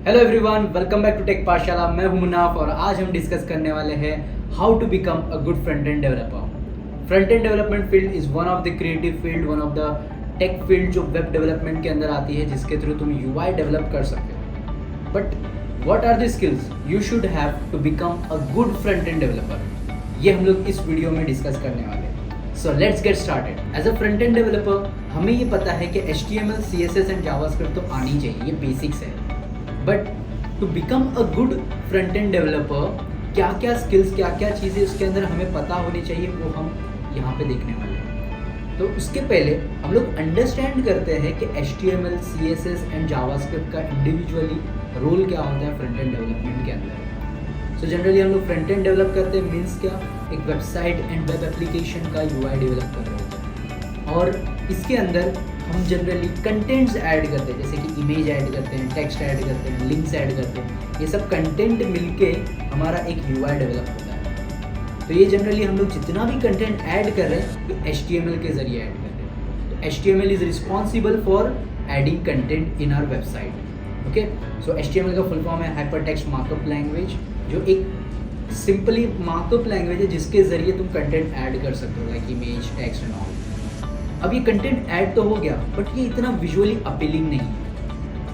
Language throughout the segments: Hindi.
Hello everyone, welcome back to tech Pathshala. मैं हूं मुनाफ और आज हम डिस्कस करने वाले हैं how to become a good front end developer. Front end development field is one of the creative field, one of the tech field जो वेब डेवलपमेंट के अंदर आती है, जिसके थ्रू तुम यूआई डेवलप कर सकते हो। But what are the skills you should have to become a good front end developer, ये हम लोग इस वीडियो में डिस्कस करने वाले हैं। So let's get started. As a front end developer हमें ये पता है कि HTML, CSS एंड जावास्क्रिप्ट तो आनी चाहिए, ये बेसिक्स है। But to become a good front end developer क्या क्या स्किल्स, क्या क्या चीज़ें उसके अंदर हमें पता होनी चाहिए, वो हम यहाँ पे देखने वाले हैं। तो उसके पहले हम लोग अंडरस्टैंड करते हैं कि HTML, CSS एंड जावास्क्रिप्ट का इंडिविजुअली रोल क्या होता है फ्रंट एंड डेवलपमेंट के अंदर। सो जनरली हम लोग फ्रंट एंड डेवलप करते हैं, मीन्स क्या, एक वेबसाइट एंड वेब एप्लीकेशन का UI डेवलप कर रहे होते हैं। और इसके अंदर हम जनरली कंटेंट्स ऐड करते हैं, जैसे कि इमेज ऐड करते हैं, टेक्स्ट ऐड करते हैं, लिंक्स ऐड करते हैं। ये सब कंटेंट मिलके हमारा एक UI डेवलप होता है। तो ये जनरली हम लोग जितना भी कंटेंट ऐड कर रहे हैं ये HTML के जरिए ऐड कर रहे हैं। तो HTML is responsible for adding content in our website. Okay, so HTML का फुल फॉर्म है हाइपर टेक्स्ट मार्कअप लैंग्वेज, जो एक सिंपली मार्कअप लैंग्वेज है जिसके जरिए तुम कंटेंट ऐड कर सकते हो, like image, text and all. अब ये कंटेंट ऐड तो हो गया, बट ये इतना विजुअली अपीलिंग नहीं है।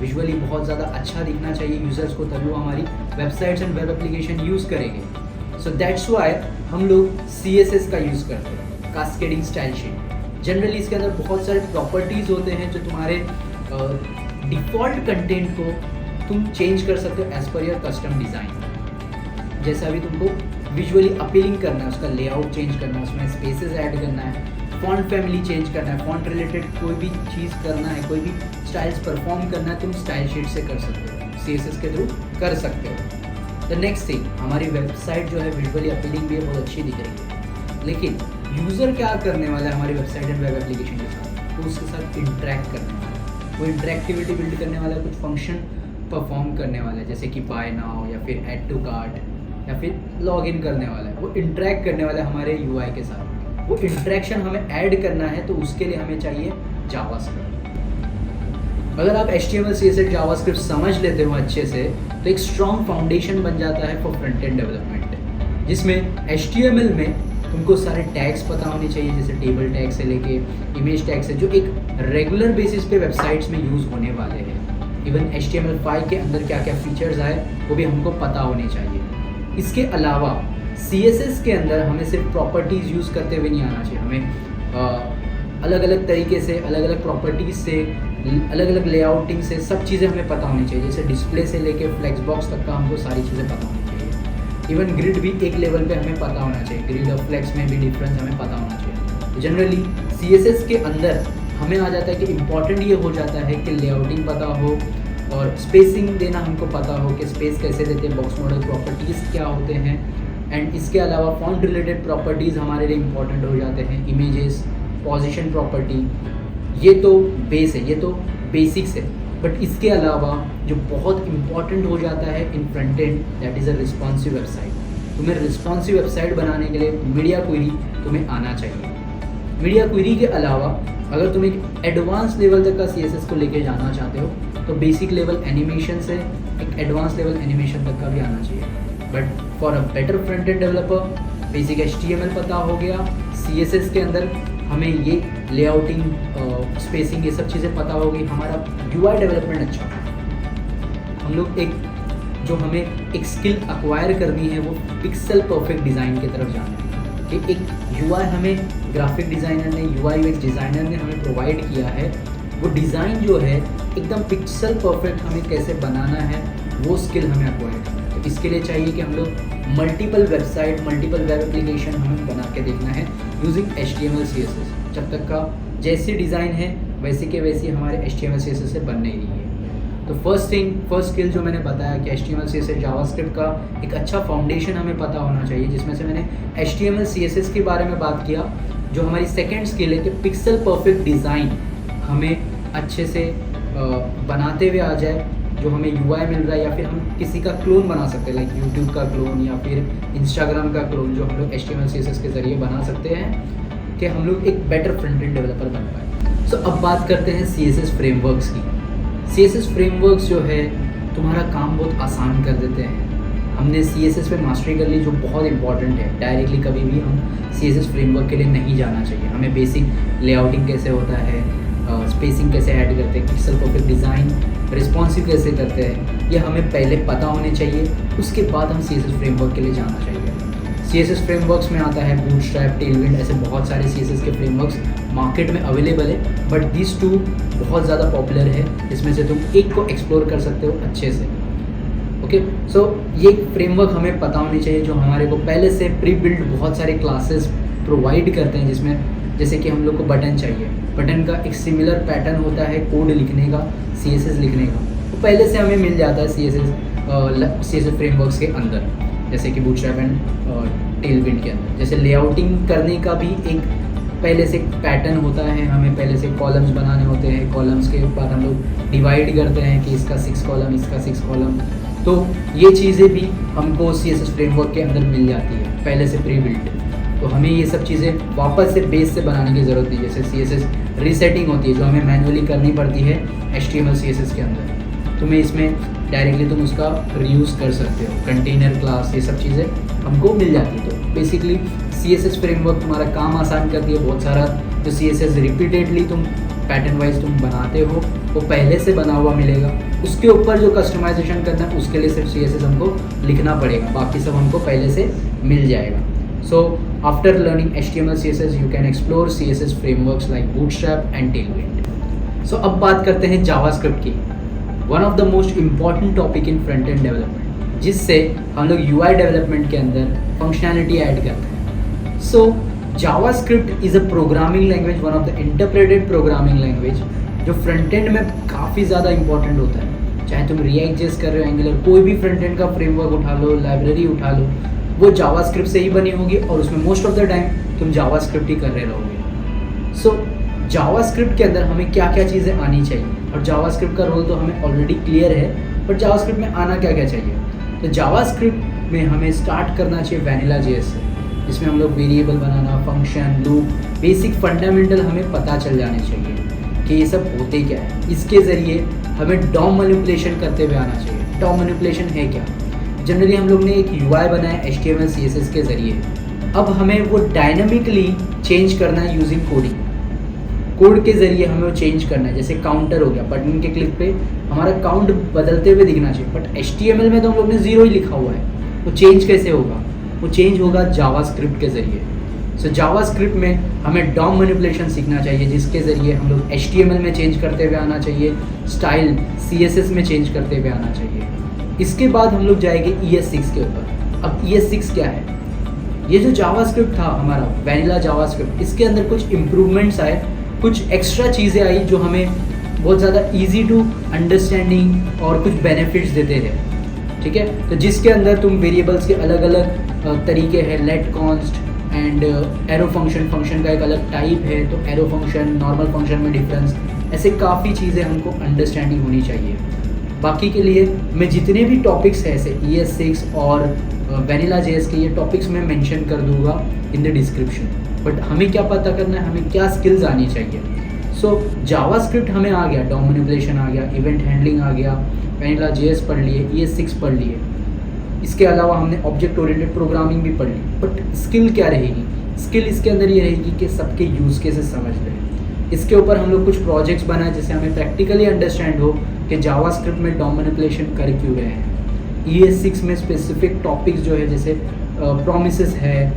विजुअली बहुत ज़्यादा अच्छा दिखना चाहिए यूज़र्स को, तभी वो हमारी websites and web application use करेंगे। सो दैट्स वाई हम लोग CSS का यूज़ करते हैं, कास्केडिंग स्टाइल शीट। जनरली इसके अंदर बहुत सारे प्रॉपर्टीज़ होते हैं जो तुम्हारे डिफ़ॉल्ट कंटेंट को तुम चेंज कर सकते हो as per your custom design. जैसा भी तुमको विजुअली अपीलिंग करना है, उसका लेआउट चेंज करना है, उसमें स्पेसेस ऐड करना है, फॉन्ट फैमिली चेंज करना है, फॉन्ट रिलेटेड कोई भी चीज़ करना है, कोई भी स्टाइल्स परफॉर्म करना है, तुम स्टाइल शीट से कर सकते हो, CSS के थ्रू कर सकते हो। द नेक्स्ट थिंग, हमारी वेबसाइट जो है विजुअली अपीलिंग भी है, बहुत अच्छी दिख रही है, लेकिन यूज़र क्या करने वाला है हमारी वेबसाइट एंड वेब एप्लीकेशन के साथ, तो उसके साथ इंटरेक्ट करने वाला है, वो इंटरेक्टिविटी बिल्ड करने वाला है, कुछ फंक्शन परफॉर्म करने वाला है, जैसे कि बाय नाउ या फिर ऐड टू कार्ट या फिर लॉग इन करने वाला है। वो इंटरेक्ट करने वाला है हमारे UI के साथ। वो इंटरेक्शन हमें ऐड करना है, तो उसके लिए हमें चाहिए जावास्क्रिप्ट। अगर आप HTML, CSS, जावास्क्रिप्ट समझ लेते हो अच्छे से, तो एक स्ट्रॉन्ग फाउंडेशन बन जाता है फॉर फ्रंट एंड डेवलपमेंट, जिसमें HTML में तुमको सारे टैग्स पता होने चाहिए, जैसे टेबल टैग से लेके इमेज टैग से, जो एक रेगुलर बेसिस पे वेबसाइट्स में यूज़ होने वाले हैं। इवन HTML5 के अंदर क्या क्या फीचर्स आए वो भी हमको पता होने चाहिए। इसके अलावा CSS के अंदर हमें सिर्फ प्रॉपर्टीज़ यूज़ करते हुए नहीं आना चाहिए, हमें अलग अलग तरीके से, अलग अलग प्रॉपर्टीज़ से, अलग अलग लेआउटिंग से सब चीज़ें हमें पता होनी चाहिए। जैसे डिस्प्ले से लेके फ्लेक्स बॉक्स तक का हमको सारी चीज़ें पता होनी चाहिए। इवन ग्रिड भी एक लेवल पे हमें पता होना चाहिए, ग्रिड और फ्लेक्स में भी डिफरेंस हमें पता होना चाहिए। जनरली CSS के अंदर हमें आ जाता है कि इम्पॉर्टेंट ये हो जाता है कि लेआउटिंग पता हो और स्पेसिंग देना हमको पता हो कि स्पेस कैसे देते हैं, बॉक्स मॉडल प्रॉपर्टीज़ क्या होते हैं, एंड इसके अलावा फॉन्ट रिलेटेड प्रॉपर्टीज़ हमारे लिए इंपॉर्टेंट हो जाते हैं, इमेजेस, पोजीशन प्रॉपर्टी। ये तो बेस है, ये तो बेसिक्स है। बट इसके अलावा जो बहुत इंपॉर्टेंट हो जाता है in front end, that is a responsive website. तुम्हें रिस्पॉन्सिव वेबसाइट बनाने के लिए मीडिया क्वेरी तुम्हें आना चाहिए। मीडिया क्वेरी के अलावा अगर तुम एक एडवांस लेवल तक का CSS को लेके जाना चाहते हो, तो बेसिक लेवल एनिमेशन से एक एडवांस लेवल एनिमेशन तक का भी आना चाहिए। But for a better front end developer basic HTML पता हो गया, CSS के अंदर हमें ये लेआउटिंग, स्पेसिंग, ये सब चीज़ें पता हो गई, हमारा UI डेवलपमेंट अच्छा होगा। हम लोग जो हमें एक स्किल अक्वायर करनी है वो पिक्सल परफेक्ट डिज़ाइन की तरफ जाना है। कि एक UI हमें ग्राफिक डिज़ाइनर ने, UI UX डिज़ाइनर ने हमें प्रोवाइड किया है, वो डिज़ाइन जो है एकदम पिक्सल परफेक्ट हमें कैसे बनाना है, वो स्किल हमें अक्वायर करना है। तो इसके लिए चाहिए कि हम लोग multiple website, multiple web application हमें बना के देखना है यूजिंग HTML, CSS। जब तक का जैसी डिज़ाइन है वैसे के वैसी हमारे HTML, CSS से बन नहीं रही है। तो फर्स्ट स्किल जो मैंने बताया कि HTML, CSS, जावास्क्रिप्ट का एक अच्छा फाउंडेशन हमें पता होना चाहिए, जिसमें से मैंने HTML, CSS के बारे में बात किया। जो हमारी सेकेंड स्किल है कि पिक्सल परफेक्ट डिज़ाइन हमें अच्छे से बनाते हुए आ जाए, जो हमें UI मिल रहा है, या फिर हम किसी का क्लोन बना सकते हैं, लाइक YouTube का क्लोन या फिर Instagram का क्लोन, जो हम लोग HTML, CSS के ज़रिए बना सकते हैं कि हम लोग एक बेटर फ्रंट एंड डेवलपर बन पाए। सो अब बात करते हैं CSS फ्रेमवर्क्स की। CSS फ्रेमवर्क्स जो है तुम्हारा काम बहुत आसान कर देते हैं। हमने CSS पे मास्टरी कर ली, जो बहुत इंपॉर्टेंट है। डायरेक्टली कभी भी हम CSS फ्रेमवर्क के लिए नहीं जाना चाहिए। हमें बेसिक लेआउटिंग कैसे होता है, स्पेसिंग कैसे ऐड करते हैं, पिक्सल परफेक्ट डिज़ाइन, रिस्पॉन्सिव कैसे करते हैं, ये हमें पहले पता होने चाहिए। उसके बाद हम CSS फ्रेमवर्क के लिए जाना चाहिए। CSS फ्रेमवर्क्स में आता है बूटस्ट्रैप, टेलविंड, ऐसे बहुत सारे CSS के फ्रेमवर्क्स मार्केट में अवेलेबल है, बट दिस टू बहुत ज़्यादा पॉपुलर है। इसमें से तुम एक को एक्सप्लोर कर सकते हो अच्छे से। ओके, सो ये फ्रेमवर्क हमें पता होनी चाहिए, जो हमारे को पहले से प्री बिल्ड बहुत सारे क्लासेस प्रोवाइड करते हैं, जिसमें जैसे कि हम लोग को बटन चाहिए, बटन का एक सिमिलर पैटर्न होता है कोड लिखने का, CSS लिखने का, तो पहले से हमें मिल जाता है CSS फ्रेमवर्क्स के अंदर, जैसे कि बूटस्ट्रैप एंड टेलविंड के अंदर। जैसे लेआउटिंग करने का भी एक पहले से पैटर्न होता है, हमें पहले से कॉलम्स बनाने होते हैं। कॉलम्स के बाद हम लोग डिवाइड करते हैं कि इसका 6 कॉलम, इसका 6 कॉलम, तो ये चीज़ें भी हमको CSS फ्रेमवर्क के अंदर मिल जाती है पहले से प्री बिल्ट। तो हमें ये सब चीज़ें वापस से बेस से बनाने की ज़रूरत नहीं। जैसे CSS रीसेटिंग होती है, जो हमें मैनुअली करनी पड़ती है HTML CSS के अंदर, तुम्हें इसमें डायरेक्टली तुम उसका रीयूज़ कर सकते हो। कंटेनर क्लास, ये सब चीज़ें हमको मिल जाती है। तो बेसिकली CSS फ्रेमवर्क तुम्हारा काम आसान करती है। बहुत सारा जो CSS रिपीटेडली तुम पैटर्न वाइज तुम बनाते हो, वो पहले से बना हुआ मिलेगा। उसके ऊपर जो कस्टमाइजेशन करना है, उसके लिए सिर्फ CSS हमको लिखना पड़ेगा, बाकी सब हमको पहले से मिल जाएगा। So after learning HTML CSS you can explore CSS frameworks like Bootstrap and Tailwind. So अब बात करते हैं जावास्क्रिप्ट की, one of the most important topic in front end development, जिससे हम लोग UI डेवलपमेंट के अंदर फंक्शनैलिटी ऐड करते हैं। So JavaScript is a programming language, one of the interpreted programming language, जो फ्रंट एंड में काफ़ी ज़्यादा इंपॉर्टेंट होता है। चाहे तुम React.js कर रहे हो, एंगुलर, कोई भी फ्रंट एंड का फ्रेमवर्क उठा लो, लाइब्रेरी उठा लो, वो जावास्क्रिप्ट से ही बनी होगी, और उसमें मोस्ट ऑफ द टाइम तुम जावास्क्रिप्ट ही कर रहे रहोगे। सो जावास्क्रिप्ट के अंदर हमें क्या क्या चीज़ें आनी चाहिए, और जावास्क्रिप्ट का रोल तो हमें ऑलरेडी क्लियर है, बट जावास्क्रिप्ट में आना क्या क्या चाहिए। तो जावास्क्रिप्ट में हमें स्टार्ट करना चाहिए Vanilla.js से, जिसमें हम लोग वेरिएबल बनाना, फंक्शन, लूप, बेसिक फंडामेंटल हमें पता चल जाने चाहिए कि ये सब होते क्या है। इसके ज़रिए हमें DOM मैनिपुलेशन करते हुए आना चाहिए। DOM मैनिपुलेशन है क्या? जनरली हम लोग ने एक UI बनाया HTML CSS के ज़रिए, अब हमें वो डायनामिकली चेंज करना है यूजिंग कोडिंग। कोड के ज़रिए हमें वो चेंज करना है। जैसे काउंटर हो गया, बटन के क्लिक पे हमारा काउंट बदलते हुए दिखना चाहिए, बट HTML में तो हम लोग ने 0 ही लिखा हुआ है। वो चेंज कैसे होगा? वो चेंज होगा जावास्क्रिप्ट के ज़रिए। सो जावास्क्रिप्ट में हमें DOM मैनिपुलेशन सीखना चाहिए, जिसके ज़रिए हम लोग HTML में चेंज करते हुए आना चाहिए, स्टाइल CSS में चेंज करते हुए आना चाहिए। इसके बाद हम लोग जाएंगे ES6 के ऊपर। अब ES6 क्या है? ये जो जावास्क्रिप्ट था हमारा वैनिला जावास्क्रिप्ट, इसके अंदर कुछ इम्प्रूवमेंट्स आए, कुछ एक्स्ट्रा चीज़ें आई जो हमें बहुत ज़्यादा इजी टू अंडरस्टैंडिंग और कुछ बेनिफिट्स देते थे। ठीक है, तो जिसके अंदर तुम वेरिएबल्स के अलग अलग तरीके हैं, let, const and arrow function, function का एक अलग टाइप है, तो एरो फंक्शन, नॉर्मल फंक्शन में डिफरेंस, ऐसे काफ़ी चीज़ें हमको अंडरस्टैंडिंग होनी चाहिए। बाकी के लिए मैं जितने भी टॉपिक्स हैं ऐसे ES6 और Vanilla.js के, ये टॉपिक्स मैं मेंशन कर दूंगा इन द डिस्क्रिप्शन। बट हमें क्या पता करना है, हमें क्या स्किल्स आनी चाहिए। सो जावास्क्रिप्ट हमें आ गया, DOM मैनिपुलेशन आ गया, इवेंट हैंडलिंग आ गया, Vanilla.js पढ़ लिए, ES6 पढ़ लिए। इसके अलावा हमने ऑब्जेक्ट ओरिएंटेड प्रोग्रामिंग भी पढ़ ली। बट स्किल क्या रहेगी? स्किल इसके अंदर ये रहेगी कि सबके यूज़ केसेस समझ लें। इसके ऊपर हम लोग कुछ प्रोजेक्ट्स बनाए जिससे हमें प्रैक्टिकली अंडरस्टैंड हो कि जावास्क्रिप्ट में DOM मैनिपुलेशन कर क्यों रहे हैं। ES6 में स्पेसिफिक टॉपिक्स जो है, जैसे प्रोमिसेस है,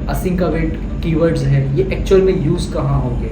असिंक अवेट कीवर्ड्स है, ये एक्चुअल में यूज़ कहाँ होंगे।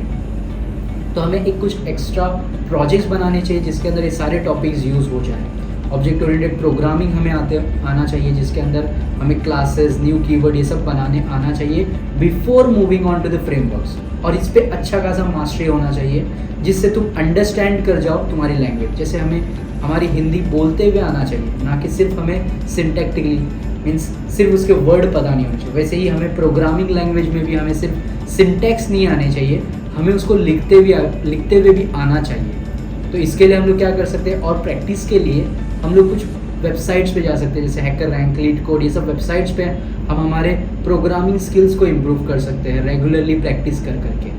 तो हमें एक कुछ एक्स्ट्रा प्रोजेक्ट्स बनाने चाहिए जिसके अंदर ये सारे टॉपिक्स यूज़ हो जाए। ऑब्जेक्ट ओरिएंटेड प्रोग्रामिंग हमें आना चाहिए, जिसके अंदर हमें क्लासेस, न्यू कीवर्ड, ये सब बनाने आना चाहिए before moving on to the frameworks. और इस पर अच्छा खासा मास्टरी होना चाहिए, जिससे तुम अंडरस्टैंड कर जाओ तुम्हारी लैंग्वेज। जैसे हमें हमारी हिंदी बोलते हुए आना चाहिए, ना कि सिर्फ हमें सिंटैक्टिकली, मीन्स सिर्फ उसके वर्ड पता नहीं होने चाहिए। वैसे ही हमें प्रोग्रामिंग लैंग्वेज में भी हमें सिर्फ सिंटैक्स नहीं आने चाहिए, हमें उसको लिखते हुए भी आना चाहिए। तो इसके लिए हम लोग क्या कर सकते हैं, और प्रैक्टिस के लिए हम लोग कुछ वेबसाइट्स पे जा सकते हैं, जैसे हैकर रैंक, लीड कोड, ये सब वेबसाइट्स पे हम हमारे प्रोग्रामिंग स्किल्स को इम्प्रूव कर सकते हैं रेगुलरली प्रैक्टिस कर करके।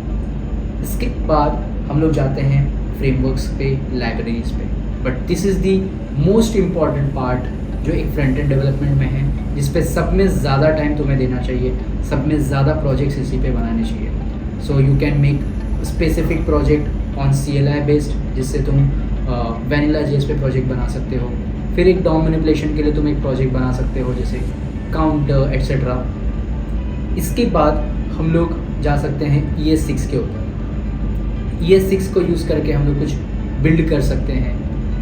इसके बाद हम लोग जाते हैं फ्रेमवर्क्स पे, लाइब्रेरीज पे। But this is the most important part जो एक फ्रंट एंड डेवलपमेंट में है, जिस पे सब में ज़्यादा टाइम तुम्हें देना चाहिए, सब में ज़्यादा प्रोजेक्ट्स इसी पे बनाने चाहिए। So you can make specific project on CLI based, जिससे तुम वैनिला JS पे प्रोजेक्ट बना सकते हो। फिर एक DOM मैनिपुलेशन के लिए तुम एक प्रोजेक्ट बना सकते हो, जैसे काउंटर एट्सेट्रा। इसके बाद हम लोग जा सकते हैं ES6 के ऊपर। ES6 को यूज़ करके हम लोग कुछ बिल्ड कर सकते हैं,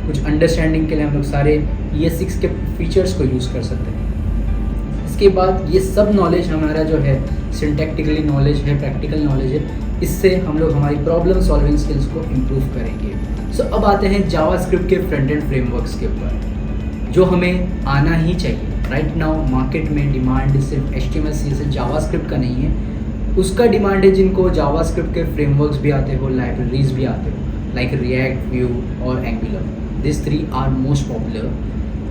कुछ अंडरस्टैंडिंग के लिए हम लोग सारे ES6 के फीचर्स को यूज़ कर सकते हैं। इसके बाद ये सब नॉलेज हमारा जो है सिंटैक्टिकली नॉलेज है, प्रैक्टिकल नॉलेज है, इससे हम लोग हमारी प्रॉब्लम सॉल्विंग स्किल्स को इम्प्रूव करेंगे। सो अब आते हैं जावास्क्रिप्ट के फ्रंट एंड फ्रेमवर्क्स के ऊपर, जो हमें आना ही चाहिए। राइट नाउ मार्केट में डिमांड सिर्फ HTML CSS जावास्क्रिप्ट का नहीं है, उसका डिमांड है जिनको जावास्क्रिप्ट के फ्रेमवर्क्स भी आते हो, लाइब्रेरीज भी आते हो, लाइक रिएक्ट, व्यू और Angular. This 3 are most popular.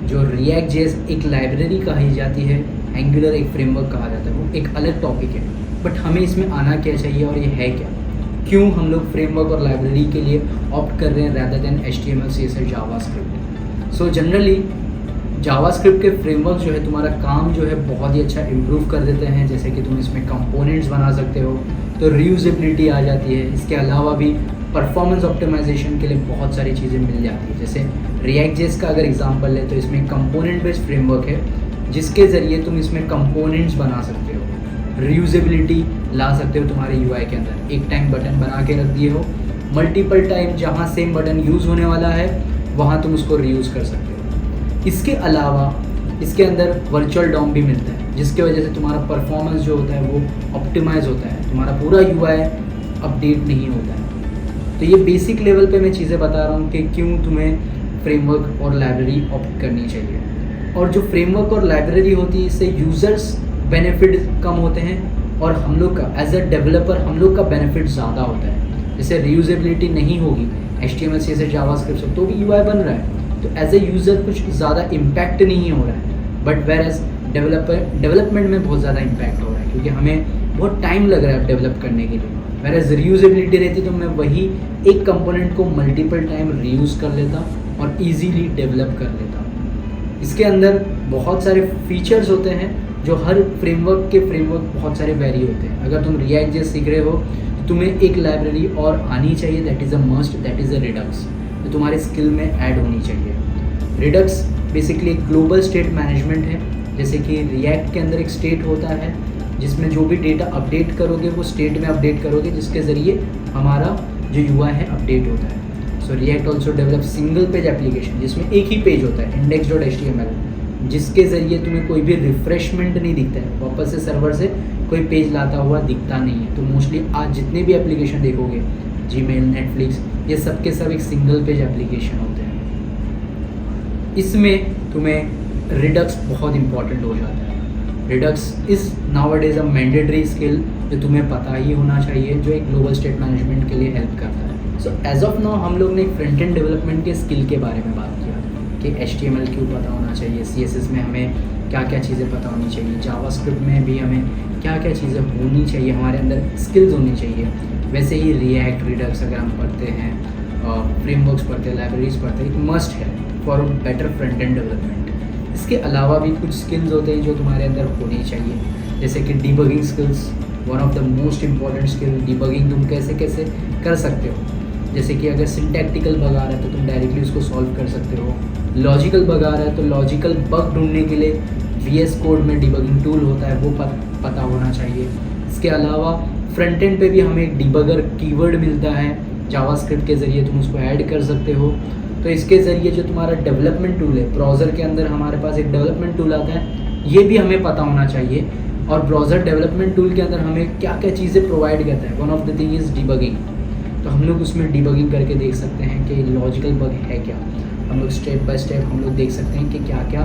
जो रिएक्ट JS एक लाइब्रेरी कही जाती है, एंगुलर एक फ्रेमवर्क कहा जाता है, वो एक अलग टॉपिक है। बट हमें इसमें आना क्या चाहिए और ये है क्या, क्यों हम लोग फ्रेमवर्क और लाइब्रेरी के लिए ऑप्ट कर रहे हैं rather than HTML CSS JavaScript. So generally JavaScript के फ्रेमवर्क जो है तुम्हारा काम जो है बहुत ही अच्छा इम्प्रूव कर देते हैं, जैसे कि तुम इसमें कंपोनेंट्स बना सकते हो, तो रीयूजेबिलिटी आ जाती है। इसके अलावा भी परफॉर्मेंस ऑप्टिमाइजेशन के लिए बहुत सारी चीज़ें मिल जाती है। जैसे रिएक्ट JS का अगर एग्जांपल ले तो इसमें कंपोनेंट बेस्ड फ्रेमवर्क है, जिसके ज़रिए तुम इसमें कंपोनेंट्स बना सकते हो, रीयूजेबिलिटी ला सकते हो तुम्हारे UI के अंदर। एक टाइम बटन बना के रख दिए हो, मल्टीपल टाइम जहाँ सेम बटन यूज़ होने वाला है वहाँ तुम उसको रीयूज़ कर सकते हो। इसके अलावा इसके अंदर वर्चुअल DOM भी मिलता है, जिसके वजह से तुम्हारा परफॉर्मेंस जो होता है वो ऑप्टिमाइज़ होता है, तुम्हारा पूरा UI अपडेट नहीं होता है। तो ये बेसिक लेवल पे मैं चीज़ें बता रहा हूँ कि क्यों तुम्हें फ्रेमवर्क और लाइब्रेरी ऑप्ट करनी चाहिए। और जो फ्रेमवर्क और लाइब्रेरी होती है, इससे यूज़र्स बेनिफिट कम होते हैं और हम लोग का एज अ डेवलपर हम लोग का बेनिफिट ज़्यादा होता है। जैसे रीयूजेबिलिटी नहीं होगी HTML CSS जावास्क्रिप्ट से, तो भी UI बन रहा है, तो एज ए यूज़र कुछ ज़्यादा इम्पैक्ट नहीं हो रहा है। बट वेर एज डेवलपमेंट में बहुत ज़्यादा इम्पैक्ट हो रहा है, क्योंकि हमें बहुत टाइम लग रहा है डेवलप करने के लिए। वेर एज रीयूजेबिलिटी रहती तो मैं वही एक कंपोनेंट को मल्टीपल टाइम रीयूज़ कर लेता और ईजीली डेवलप कर लेता। इसके अंदर बहुत सारे फीचर्स होते हैं जो हर फ्रेमवर्क बहुत सारे वेरी होते हैं। अगर तुम रिएक्ट JS सीख रहे हो तो तुम्हें एक लाइब्रेरी और आनी चाहिए, that is a must, that is a Redux, जो तुम्हारे स्किल में ऐड होनी चाहिए। रिडक्स बेसिकली एक ग्लोबल स्टेट मैनेजमेंट है। जैसे कि रिएक्ट के अंदर एक स्टेट होता है जिसमें जो भी डेटा अपडेट करोगे वो स्टेट में अपडेट करोगे, जिसके ज़रिए हमारा जो UI है अपडेट होता है। So React also develop single page application, जिसमें एक ही पेज होता है index.html, जिसके ज़रिए तुम्हें कोई भी रिफ्रेशमेंट नहीं दिखता है, वापस से सर्वर से कोई पेज लाता हुआ दिखता नहीं है। तो मोस्टली आज जितने भी एप्लीकेशन देखोगे, Gmail, Netflix, ये सब के सब एक सिंगल पेज एप्लीकेशन होते हैं। इसमें तुम्हें रिडक्स बहुत इंपॉर्टेंट हो जाता है। Redux is nowadays a mandatory skill जो तुम्हें पता ही होना चाहिए, जो एक ग्लोबल स्टेट मैनेजमेंट के लिए हेल्प करता है। सो एज ऑफ नाउ हम लोग ने फ्रंट एंड डेवलपमेंट के स्किल के बारे में बात किया कि HTML क्यों पता होना चाहिए, CSS में हमें क्या क्या चीज़ें पता होनी चाहिए, जावास्क्रिप्ट में भी हमें क्या क्या चीज़ें होनी चाहिए, हमारे अंदर स्किल्स होनी चाहिए। वैसे ही रिएक्ट, रिडक्स अगर हम पढ़ते हैं, फ्रेमवर्क्स पढ़ते हैं, लाइब्रेरीज पढ़ते हैं, एक मस्ट है for better front end development. इसके अलावा भी कुछ स्किल्स होते हैं जो तुम्हारे अंदर होनी चाहिए, जैसे कि debugging skills, one of the most important skill. Debugging तुम कैसे कैसे कर सकते हो, जैसे कि अगर सिंटैक्टिकल बग आ रहा है तो तुम डायरेक्टली उसको सॉल्व कर सकते हो। लॉजिकल बग आ रहा है तो लॉजिकल बग ढूंढने के लिए VS कोड में डिबगिंग टूल होता है, वो पता होना चाहिए। इसके अलावा फ्रंट एंड पे भी हमें एक डिबगर कीवर्ड मिलता है, जावास्क्रिप्ट के ज़रिए तुम उसको ऐड कर सकते हो। तो इसके ज़रिए जो तुम्हारा डेवलपमेंट टूल है, ब्राउज़र के अंदर हमारे पास एक डेवलपमेंट टूल आता है, ये भी हमें पता होना चाहिए। और ब्राउज़र डेवलपमेंट टूल के अंदर हमें क्या क्या चीज़ें प्रोवाइड करता है, one of the thing is debugging. तो हम लोग उसमें डिबगिंग करके देख सकते हैं कि लॉजिकल बग है क्या। हम लोग स्टेप बाय स्टेप हम लोग देख सकते हैं कि क्या क्या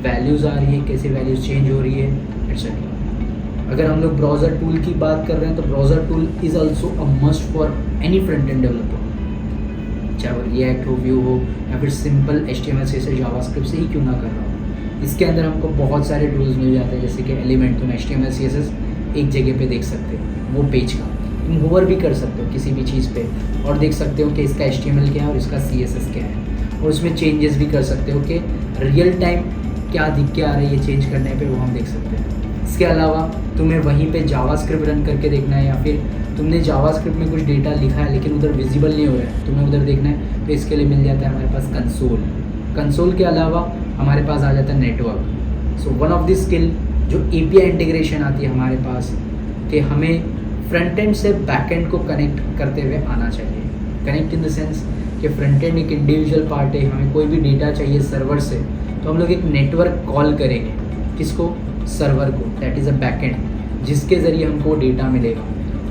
वैल्यूज़ आ रही है, कैसे वैल्यूज़ चेंज हो रही है, एटसेट्रा। अगर हम लोग ब्राउज़र टूल की बात कर रहे हैं तो browser tool is also a must for any front end developer, चाहे वो रिएक्ट हो, व्यू हो या फिर सिंपल HTML CSS जावास्क्रिप्ट से ही क्यों ना कर रहा हो। इसके अंदर हमको बहुत सारे टूल्स मिल जाते हैं, जैसे कि एलिमेंट, तुम HTML CSS एक जगह पे देख सकते हो, वो पेज का तुम होवर भी कर सकते हो किसी भी चीज़ पे और देख सकते हो कि इसका HTML क्या है और इसका CSS क्या है। और उसमें चेंजेस भी कर सकते हो कि रियल टाइम क्या दिख के आ रहा है ये चेंज करने पे, वो हम देख सकते हैं। इसके अलावा तुम्हें वहीं पे जावास्क्रिप्ट रन करके देखना है, या फिर तुमने जावास्क्रिप्ट में कुछ डेटा लिखा है लेकिन उधर विजिबल नहीं हो रहा है, तुम्हें उधर देखना है, तो इसके लिए मिल जाता है हमारे पास कंसोल के अलावा हमारे पास आ जाता है network. So one of the skill जो API इंटीग्रेशन आती है हमारे पास, कि हमें फ्रंट एंड से बैक एंड को कनेक्ट करते हुए आना चाहिए। कनेक्ट इन द सेंस कि फ्रंट एंड एक इंडिविजुअल पार्ट है, हमें कोई भी डेटा चाहिए सर्वर से, तो हम लोग एक नेटवर्क कॉल करेंगे, किसको? सर्वर को, that is a back and, जिसके ज़रिए हमको डेटा मिलेगा।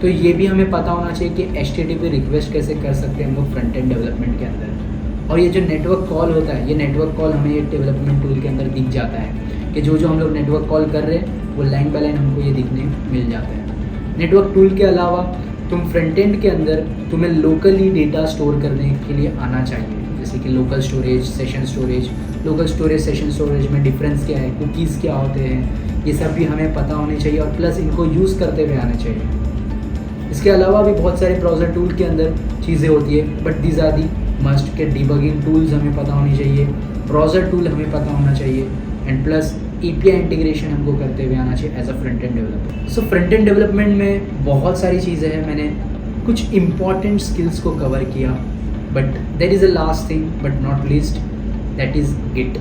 तो ये भी हमें पता होना चाहिए कि HTTP रिक्वेस्ट कैसे कर सकते हैं हम लोग फ्रंट एंड डेवलपमेंट के अंदर। और ये जो नेटवर्क कॉल होता है, ये नेटवर्क कॉल हमें ये डेवलपमेंट टूल के अंदर दिख जाता है कि जो हम लोग नेटवर्क कॉल कर रहे हैं वो लाइन बाय लाइन हमको ये दिखने मिल जाता है। नेटवर्क टूल के अलावा तुम फ्रंट एंड के अंदर तुम्हें लोकली डेटा स्टोर करने के लिए आना चाहिए, जैसे कि local storage, session storage. Local storage, session storage में डिफरेंस क्या है, कुकीज़ क्या होते हैं, ये सब भी हमें पता होने चाहिए, और प्लस इनको यूज़ करते हुए आने चाहिए। इसके अलावा भी बहुत सारे ब्राउज़र टूल के अंदर चीज़ें होती है, but these are the must के डिबगिंग टूल्स हमें पता होनी चाहिए, ब्राउज़र टूल हमें पता होना चाहिए, एंड प्लस API इंटीग्रेशन हमको करते हुए आना चाहिए as a front end developer. So front end development में बहुत सारी चीज़ें हैं, मैंने कुछ इंपॉर्टेंट स्किल्स को कवर किया, but there is a last thing but not least, that is git.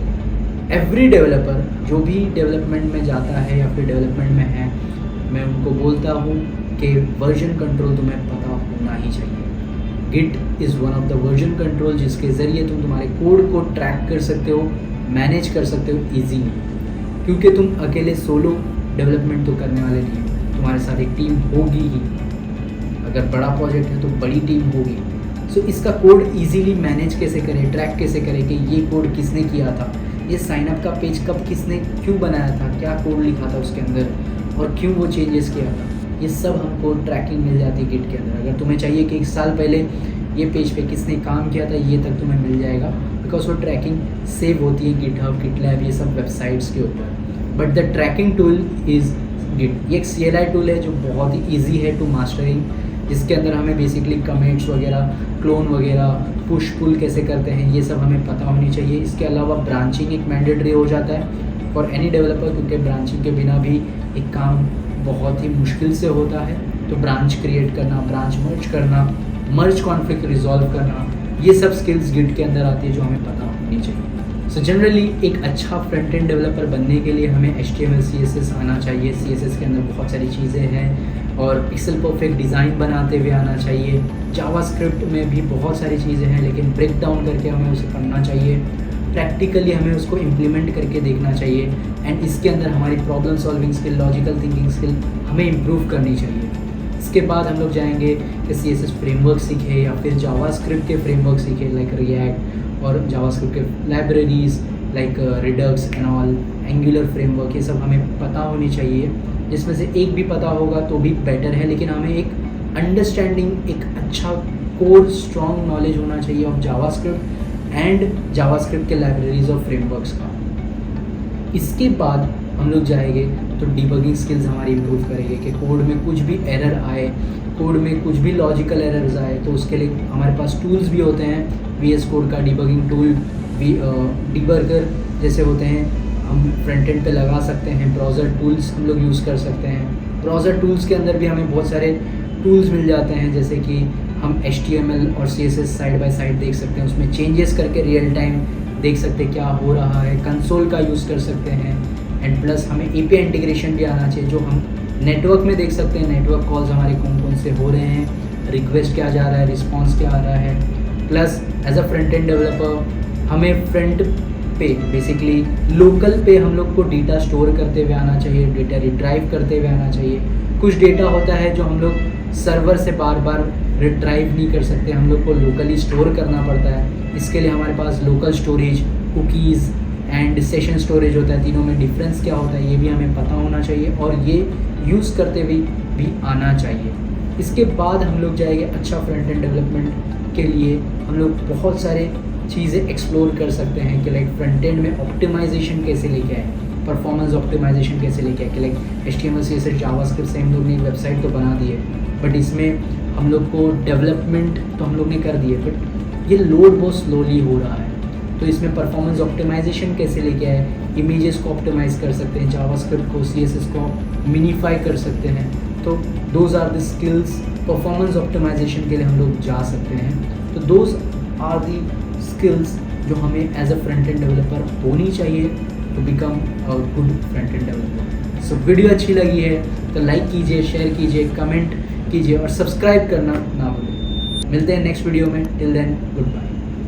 Every developer जो भी डेवलपमेंट में जाता है या फिर डेवलपमेंट में है, मैं उनको बोलता हूँ कि वर्जन कंट्रोल तुम्हें पता होना ही चाहिए। Git is one of the version control जिसके ज़रिए तुम तुम्हारे कोड को ट्रैक कर सकते हो, मैनेज कर सकते हो ईजीली, क्योंकि तुम अकेले सोलो डेवलपमेंट तो करने वाले नहीं हो, तुम्हारे साथ एक टीम होगी ही। अगर बड़ा प्रोजेक्ट है तो बड़ी टीम होगी। सो इसका कोड इजीली मैनेज कैसे करें, ट्रैक कैसे करें कि ये कोड किसने किया था, ये साइनअप का पेज कब किसने क्यों बनाया था, क्या कोड लिखा था उसके अंदर और क्यों वो चेंजेस किया था, ये सब हमको ट्रैकिंग मिल जाती है गिट के अंदर। अगर तुम्हें चाहिए कि 1 साल पहले ये पेज पे किसने काम किया था, ये तक तुम्हें मिल जाएगा, बिकॉज वो ट्रैकिंग सेव होती है गिटहब, गिटलैब, ये सब वेबसाइट्स के ऊपर। But the tracking tool is git. ये एक CLI टूल है जो बहुत ही ईजी है टू मास्टरिंग, जिसके अंदर हमें बेसिकली कमेंट्स वगैरह, क्लोन वगैरह, पुश पुल कैसे करते हैं, ये सब हमें पता होनी चाहिए। इसके अलावा ब्रांचिंग एक मैंडेटरी हो जाता है फॉर एनी डेवलपर, क्योंकि ब्रांचिंग के बिना भी एक काम बहुत ही मुश्किल से होता है। तो ब्रांच क्रिएट करना, ब्रांच मर्ज करना, मर्ज कॉन्फ्लिक्ट रिजॉल्व करना, ये सब स्किल्स गिट के अंदर आती है जो हमें पता होनी चाहिए। सो जनरली एक अच्छा फ्रंट एंड डेवलपर बनने के लिए हमें HTML CSS आना चाहिए। CSS के अंदर बहुत सारी चीज़ें हैं, और पिक्सल परफेक्ट डिज़ाइन बनाते हुए आना चाहिए। जावास्क्रिप्ट में भी बहुत सारी चीज़ें हैं, लेकिन ब्रेक डाउन करके हमें उसे पढ़ना चाहिए, प्रैक्टिकली हमें उसको इम्प्लीमेंट करके देखना चाहिए, एंड इसके अंदर हमारी problem solving skill, logical thinking skill हमें इम्प्रूव करनी चाहिए। इसके बाद हम लोग जाएंगे कि CSS फ्रेमवर्क सीखे या फिर जावास्क्रिप्ट के फ्रेमवर्क सीखे, लाइक रिएक्ट, और जावास्क्रिप्ट के libraries like Redux and all, angular framework, ये सब हमें पता होनी चाहिए। जिसमें से एक भी पता होगा तो भी बेटर है, लेकिन हमें एक अंडरस्टैंडिंग, एक अच्छा कोर स्ट्रॉन्ग नॉलेज होना चाहिए ऑफ जावास्क्रिप्ट एंड जावास्क्रिप्ट के लाइब्रेरीज और फ्रेमवर्क्स का। इसके बाद हम लोग जाएंगे तो डिबगिंग स्किल्स हमारी इम्प्रूव करेंगे कि कोड में कुछ भी एरर आए, कोड में कुछ भी लॉजिकल एरर्स आए, तो उसके लिए हमारे पास टूल्स भी होते हैं। VS कोड का डिबगिंग टूल, डिबगर जैसे होते हैं, हम फ्रंट एंड पे लगा सकते हैं। ब्राउज़र टूल्स हम लोग यूज़ कर सकते हैं। ब्राउज़र टूल्स के अंदर भी हमें बहुत सारे टूल्स मिल जाते हैं, जैसे कि हम HTML और CSS साइड बाय साइड देख सकते हैं, उसमें चेंजेस करके रियल टाइम देख सकते हैं क्या हो रहा है। कंसोल का यूज़ कर सकते हैं, एंड प्लस हमें API इंटीग्रेशन भी आना चाहिए, जो हम नेटवर्क में देख सकते हैं। नेटवर्क कॉल्स हमारे कौन कौन से हो रहे हैं, रिक्वेस्ट क्या जा रहा है, रिस्पॉन्स क्या आ रहा है। Plus as a front end developer हमें फ्रंट पे बेसिकली लोकल पे हम लोग को डेटा स्टोर करते हुए आना चाहिए, डेटा रिट्राइव करते हुए आना चाहिए। कुछ डेटा होता है जो हम लोग सर्वर से बार बार रिट्राइव नहीं कर सकते, हम लोग को लोकली स्टोर करना पड़ता है। इसके लिए हमारे पास local storage, cookies and session storage होता है। तीनों में डिफरेंस क्या होता है ये भी हमें पता होना चाहिए, और ये यूज़ करते हुए भी आना चाहिए। इसके बाद हम लोग जाएंगे अच्छा फ्रंट एंड डेवलपमेंट के लिए हम लोग बहुत सारे चीज़ें एक्सप्लोर कर सकते हैं कि लाइक फ्रंट एंड में ऑप्टिमाइजेशन कैसे लेके आए, परफॉर्मेंस ऑप्टिमाइजेशन कैसे लेके आए, कि लाइक HTML CSS जावास्क्रिप्ट से हम लोग ने एक वेबसाइट तो बना दी है, बट इसमें हम लोग को डेवलपमेंट तो हम लोग ने कर दी है, बट ये लोड बहुत स्लोली हो रहा है। तो इसमें परफॉर्मेंस ऑप्टिमाइजेशन कैसे लेके आए, इमेजेस को ऑप्टिमाइज़ कर सकते हैं, जावास्क्रिप्ट को CSS को मिनीफाई कर सकते हैं। तो those are the skills, performance optimization के लिए हम लोग जा सकते हैं। तो दोज आर दी स्किल्स जो हमें as a front end developer होनी चाहिए to become a good front end developer. So video अच्छी लगी है तो लाइक कीजिए, शेयर कीजिए, कमेंट कीजिए और सब्सक्राइब करना ना भूलें। मिलते हैं नेक्स्ट वीडियो में। Till then good bye.